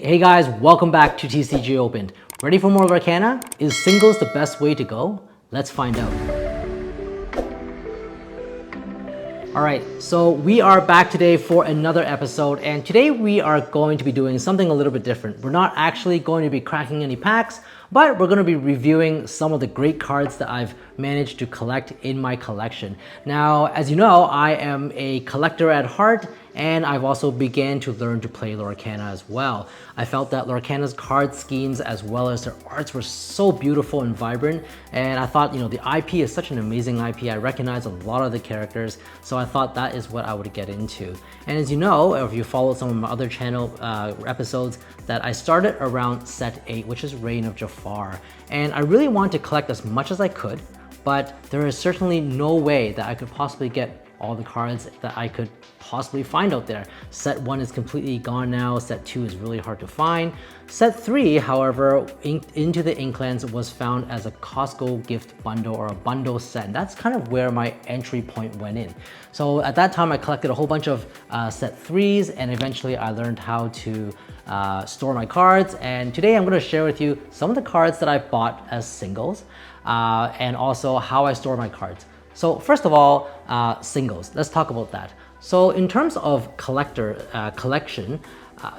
Hey guys, welcome back to TCG Opened. Ready for more Lorcana? Is singles the best way to go? Let's find out. Alright, so we are back today for another episode, and today we are going to be doing something a little bit different. We're not actually going to be cracking any packs, but we're going to be reviewing some of the great cards that I've managed to collect in my collection. Now, as you know, I am a collector at heart, and I've also began to learn to play Lorcana as well. I felt that Lorcana's card schemes as well as their arts were so beautiful and vibrant, and I thought, the IP is such an amazing IP. I recognize a lot of the characters, so I thought that is what I would get into. And as you know, if you follow some of my other channel episodes, that I started around set 8, which is Reign of Jafar. And I really wanted to collect as much as I could, but there is certainly no way that I could possibly get all the cards that I could possibly find out there. Set 1 is completely gone now. Set 2 is really hard to find. Set 3, however, Into the Inklands was found as a Costco gift bundle or a bundle set. And that's kind of where my entry point went in. So at that time, I collected a whole bunch of set 3s, and eventually I learned how to store my cards. And today I'm going to share with you some of the cards that I bought as singles and also how I store my cards. So first of all, singles. Let's talk about that. So in terms of collection,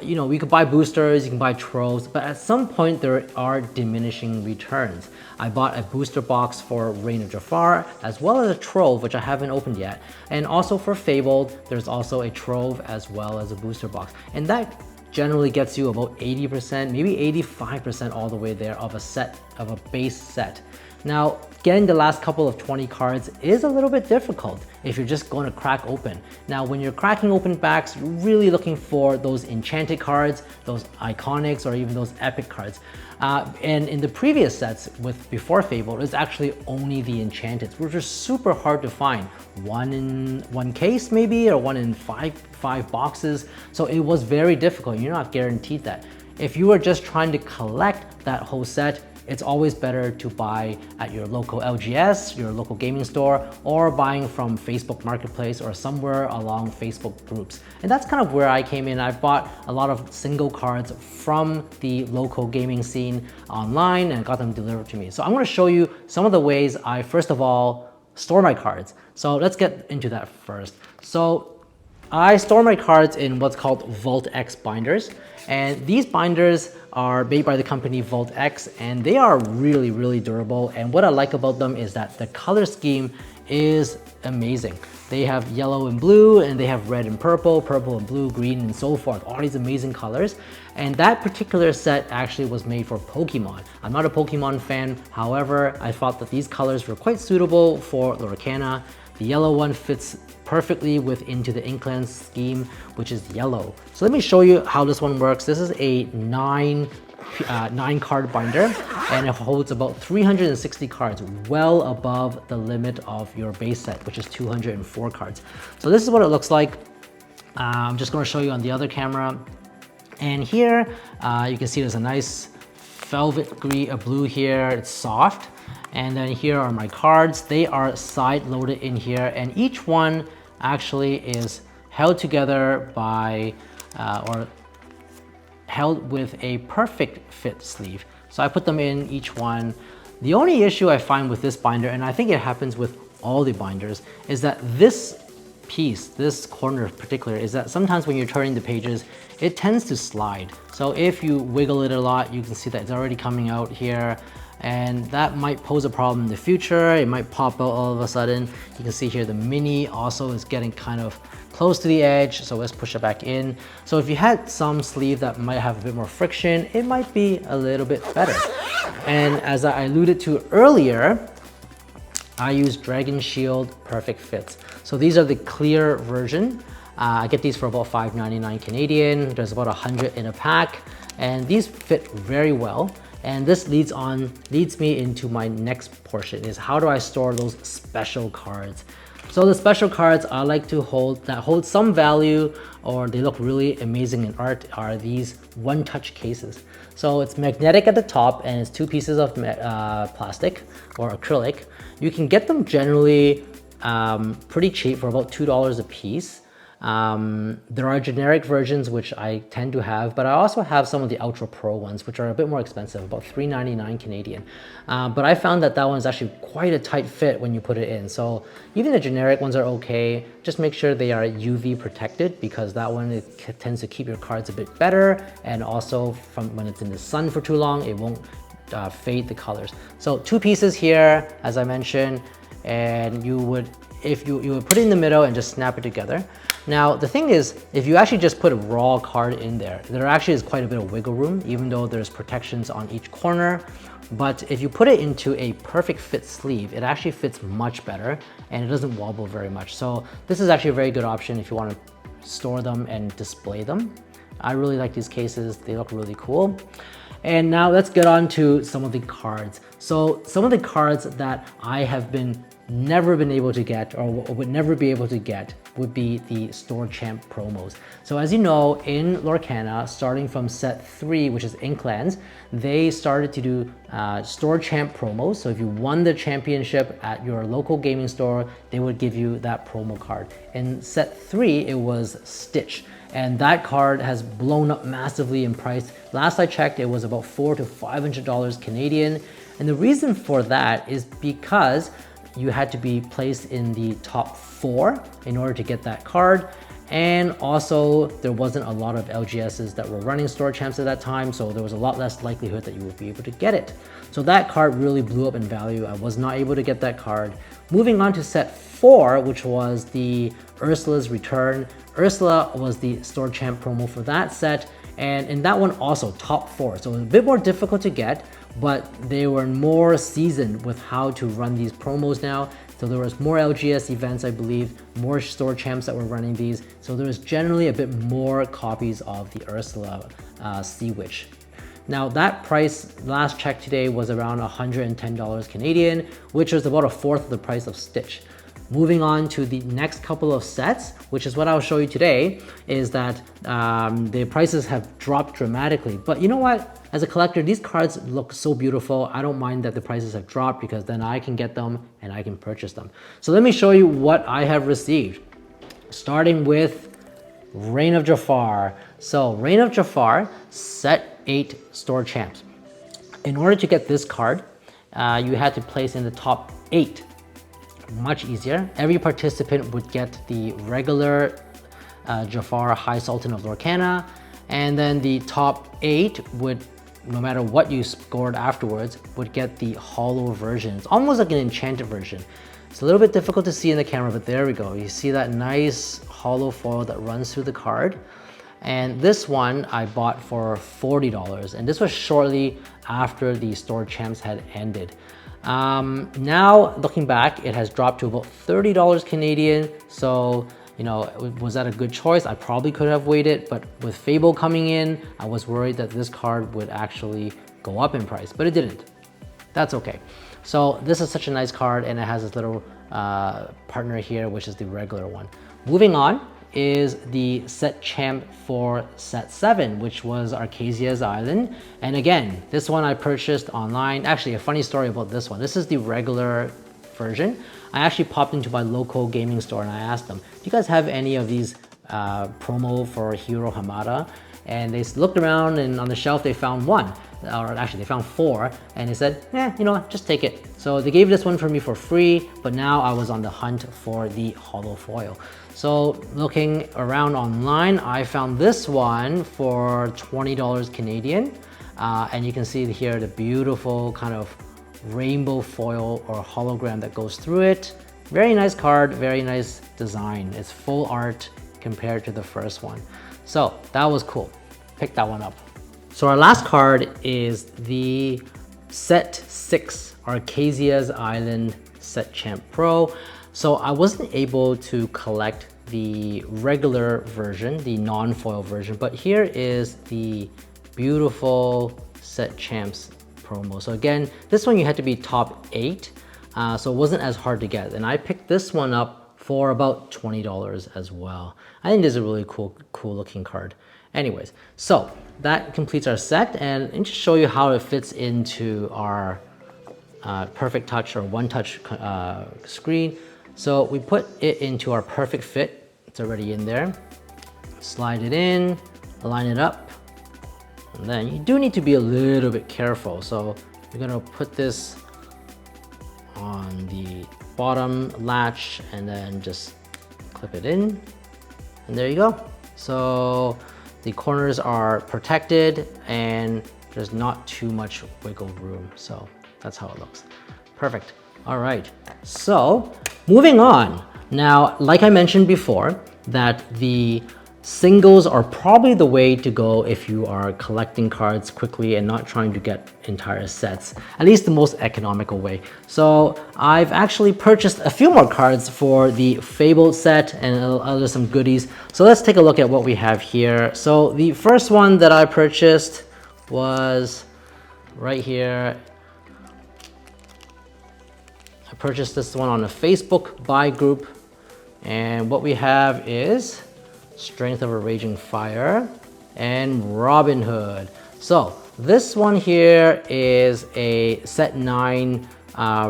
we could buy boosters, you can buy troves, but at some point there are diminishing returns. I bought a booster box for Reign of Jafar, as well as a trove, which I haven't opened yet. And also for Fabled, there's also a trove as well as a booster box. And that generally gets you about 80%, maybe 85% all the way there of a base set. Now, getting the last couple of 20 cards is a little bit difficult if you're just going to crack open. Now, when you're cracking open packs, you're really looking for those enchanted cards, those iconics, or even those epic cards. And in the previous sets before Fable, it was actually only the enchanted, which are super hard to find. One in one case maybe, or one in five boxes. So it was very difficult. You're not guaranteed that. If you were just trying to collect that whole set, it's always better to buy at your local LGS, your local gaming store, or buying from Facebook Marketplace or somewhere along Facebook groups. And that's kind of where I came in. I bought a lot of single cards from the local gaming scene online and got them delivered to me. So I'm going to show you some of the ways I, first of all, store my cards. So let's get into that first. So I store my cards in what's called Vault X binders. And these binders are made by the company Vault X, and they are really, really durable. And what I like about them is that the color scheme is amazing. They have yellow and blue, and they have red and purple, purple and blue, green, and so forth. All these amazing colors. And that particular set actually was made for Pokemon. I'm not a Pokemon fan. However, I thought that these colors were quite suitable for Lorcana. The yellow one fits perfectly with Into the Inklands scheme, which is yellow. So let me show you how this one works. This is a 9 card binder, and it holds about 360 cards, well above the limit of your base set, which is 204 cards. So this is what it looks like. I'm just going to show you on the other camera. And here you can see there's a nice velvet green, blue here. It's soft. And then here are my cards. They are side loaded in here, and each one actually is held together by or held with a perfect fit sleeve. So I put them in each one. The only issue I find with this binder, and I think it happens with all the binders, is that this piece, this corner in particular, is that sometimes when you're turning the pages, it tends to slide. So if you wiggle it a lot, you can see that it's already coming out here. And that might pose a problem in the future. It might pop out all of a sudden. You can see here the mini also is getting kind of close to the edge. So let's push it back in. So if you had some sleeve that might have a bit more friction, it might be a little bit better. And as I alluded to earlier, I use Dragon Shield Perfect Fits. So these are the clear version. I get these for about $5.99 Canadian. There's about 100 in a pack, and these fit very well. And this leads me into my next portion, is how do I store those special cards. So the special cards I like to hold that hold some value, or they look really amazing in art, are these one-touch cases. So it's magnetic at the top, and it's 2 pieces of plastic or acrylic. You can get them generally pretty cheap for about $2 a piece. There are generic versions, which I tend to have, but I also have some of the Ultra Pro ones, which are a bit more expensive, about $3.99 Canadian. But I found that that one is actually quite a tight fit when you put it in. So even the generic ones are okay. Just make sure they are UV protected, because that one, it tends to keep your cards a bit better. And also from when it's in the sun for too long, it won't fade the colors. So 2 pieces here, as I mentioned, and you would, if you would put it in the middle and just snap it together. Now, the thing is, if you actually just put a raw card in there, there actually is quite a bit of wiggle room, even though there's protections on each corner. But if you put it into a perfect fit sleeve, it actually fits much better and it doesn't wobble very much. So this is actually a very good option if you want to store them and display them. I really like these cases. They look really cool. And now let's get on to some of the cards. So some of the cards that I have never been able to get, or would never be able to get, would be the Store Champ promos. So as you know, in Lorcana, starting from set 3, which is Inklands, they started to do Store Champ promos. So if you won the championship at your local gaming store, they would give you that promo card. In set 3, it was Stitch. And that card has blown up massively in price. Last I checked, it was about $400 to $500 Canadian. And the reason for that is because you had to be placed in the top 4 in order to get that card. And also there wasn't a lot of LGSs that were running Store Champs at that time, so there was a lot less likelihood that you would be able to get it. So that card really blew up in value. I was not able to get that card. Moving on to set 4, which was the Ursula's Return. Ursula was the Store Champ promo for that set, and in that one also top 4. So it was a bit more difficult to get, but they were more seasoned with how to run these promos now. So there was more LGS events, I believe, more Store Champs that were running these. So there was generally a bit more copies of the Ursula Sea Witch. Now that price, last check today, was around $110 Canadian, which was about 1/4 of the price of Stitch. Moving on to the next couple of sets, which is what I'll show you today, is that the prices have dropped dramatically. But you know what? As a collector, these cards look so beautiful. I don't mind that the prices have dropped, because then I can get them and I can purchase them. So let me show you what I have received. Starting with Reign of Jafar. So Reign of Jafar, set 8 Store Champs. In order to get this card, you had to place in the top 8. Much easier. Every participant would get the regular Jafar High Sultan of Lorcana, and then the top 8 would, no matter what you scored afterwards, would get the holo version. It's almost like an enchanted version. It's a little bit difficult to see in the camera, but there we go. You see that nice holo foil that runs through the card. And this one I bought for $40, and this was shortly after the Store Champs had ended. Now looking back, it has dropped to about $30 Canadian. So, you know, was that a good choice? I probably could have waited, but with Fable coming in, I was worried that this card would actually go up in price, but it didn't. That's okay. So this is such a nice card, and it has this little partner here, which is the regular one. Moving on is the set champ for set 7, which was Arcasia's Island. And again, this one I purchased online. Actually, a funny story about this one. This is the regular version. I actually popped into my local gaming store and I asked them, do you guys have any of these promo for Hiro Hamada? And they looked around, and on the shelf they found one, or actually they found 4, and they said, you know what, just take it. So they gave this one for me for free, but now I was on the hunt for the holo foil. So looking around online, I found this one for $20 Canadian. And you can see here the beautiful kind of rainbow foil or hologram that goes through it. Very nice card, very nice design. It's full art compared to the first one. So that was cool. Pick that one up. So our last card is the set 6 Arcasia's Island Set Champ Pro. So I wasn't able to collect the regular version, the non-foil version, but here is the beautiful Set Champs promo. So again, this one you had to be top 8, so it wasn't as hard to get. And I picked this one up for about $20 as well. I think this is a really cool looking card. Anyways, so that completes our set, and just show you how it fits into our perfect touch or one touch screen. So we put it into our perfect fit. It's already in there. Slide it in, line it up, and then you do need to be a little bit careful. So you're gonna put this on the bottom latch and then just clip it in, and there you go. So the corners are protected and there's not too much wiggle room. So that's how it looks. Perfect. All right, so moving on. Now, like I mentioned before, that the singles are probably the way to go if you are collecting cards quickly and not trying to get entire sets, at least the most economical way. So I've actually purchased a few more cards for the Fable set and other some goodies. So let's take a look at what we have here. So the first one that I purchased was right here. I purchased this one on a Facebook buy group, and what we have is Strength of a Raging Fire and Robin Hood. So this one here is a set 9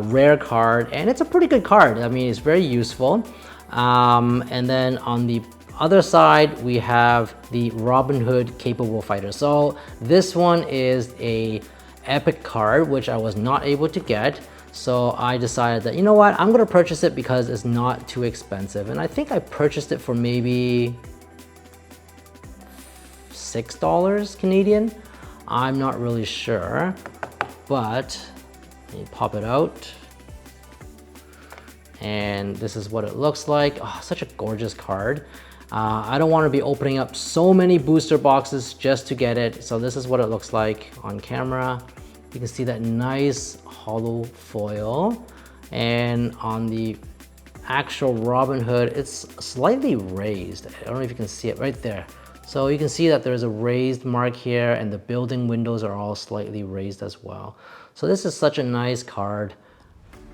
rare card, and it's a pretty good card. I mean, it's very useful. And then on the other side, we have the Robin Hood Capable Fighter. So this one is a epic card, which I was not able to get. So I decided that, you know what, I'm gonna purchase it because it's not too expensive. And I think I purchased it for maybe $6 Canadian. I'm not really sure, but let me pop it out. And this is what it looks like. Oh, such a gorgeous card. I don't want to be opening up so many booster boxes just to get it. So this is what it looks like on camera. You can see that nice hollow foil. And on the actual Robin Hood, it's slightly raised. I don't know if you can see it right there. So you can see that there's a raised mark here, and the building windows are all slightly raised as well. So this is such a nice card.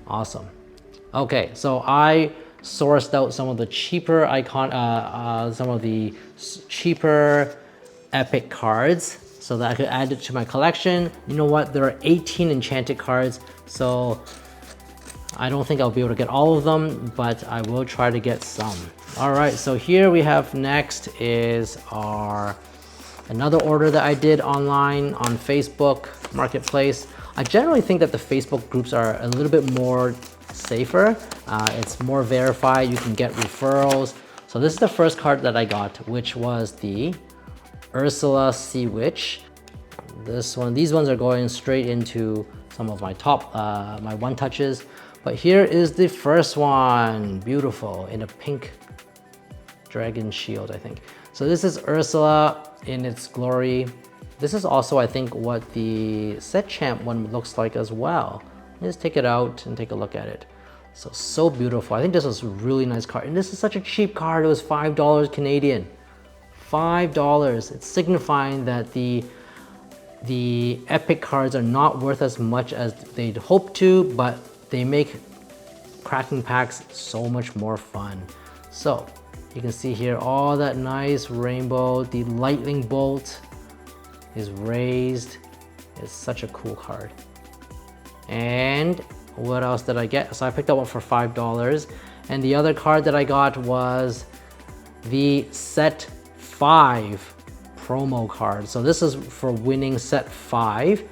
Awesome. Okay, so I sourced out some of the cheaper cheaper epic cards so that I could add it to my collection. You know what? There are 18 enchanted cards, so I don't think I'll be able to get all of them, but I will try to get some. All right, so here we have next is another order that I did online on Facebook Marketplace. I generally think that the Facebook groups are a little bit more safer. It's more verified, you can get referrals. So this is the first card that I got, which was the Ursula Sea Witch. These ones are going straight into some of my top, my one touches. But here is the first one, beautiful, in a pink dragon shield, I think. So this is Ursula in its glory. This is also, I think, what the set champ one looks like as well. Let's take it out and take a look at it. So beautiful. I think this was a really nice card. And this is such a cheap card. It was $5 Canadian. $5. It's signifying that the epic cards are not worth as much as they'd hope to, but they make cracking packs so much more fun. So you can see here all that nice rainbow. The lightning bolt is raised. It's such a cool card. And what else did I get? So I picked up one for $5. And the other card that I got was the set 5 promo card. So this is for winning set 5,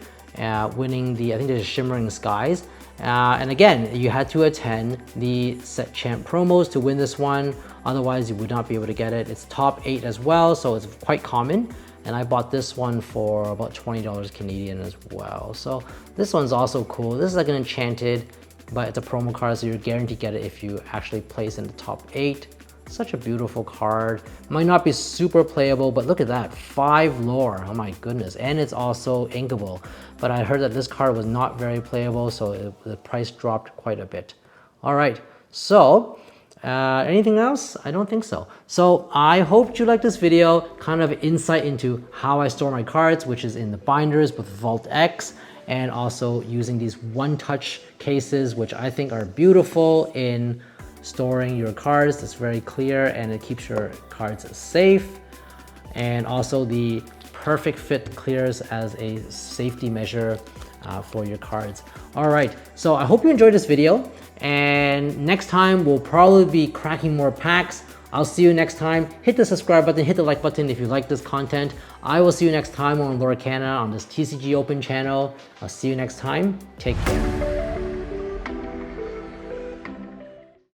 winning the, I think there's Shimmering Skies. And again, you had to attend the set champ promos to win this one. Otherwise, you would not be able to get it. It's top 8 as well, so it's quite common. And I bought this one for about $20 Canadian as well. So this one's also cool. This is like an enchanted, but it's a promo card, so you're guaranteed to get it if you actually place in the top 8. Such a beautiful card. Might not be super playable, but look at that, 5 lore, oh my goodness. And it's also inkable. But I heard that this card was not very playable, so the price dropped quite a bit. All right, so anything else? I don't think so. So I hope you liked this video, kind of insight into how I store my cards, which is in the binders with Vault X, and also using these one-touch cases, which I think are beautiful in storing your cards. It's very clear and it keeps your cards safe. And also the perfect fit clears as a safety measure for your cards. All right, so I hope you enjoyed this video. And next time we'll probably be cracking more packs. I'll see you next time. Hit the subscribe button, hit the like button if you like this content. I will see you next time on Lorcana on this TCG Open channel. I'll see you next time. Take care.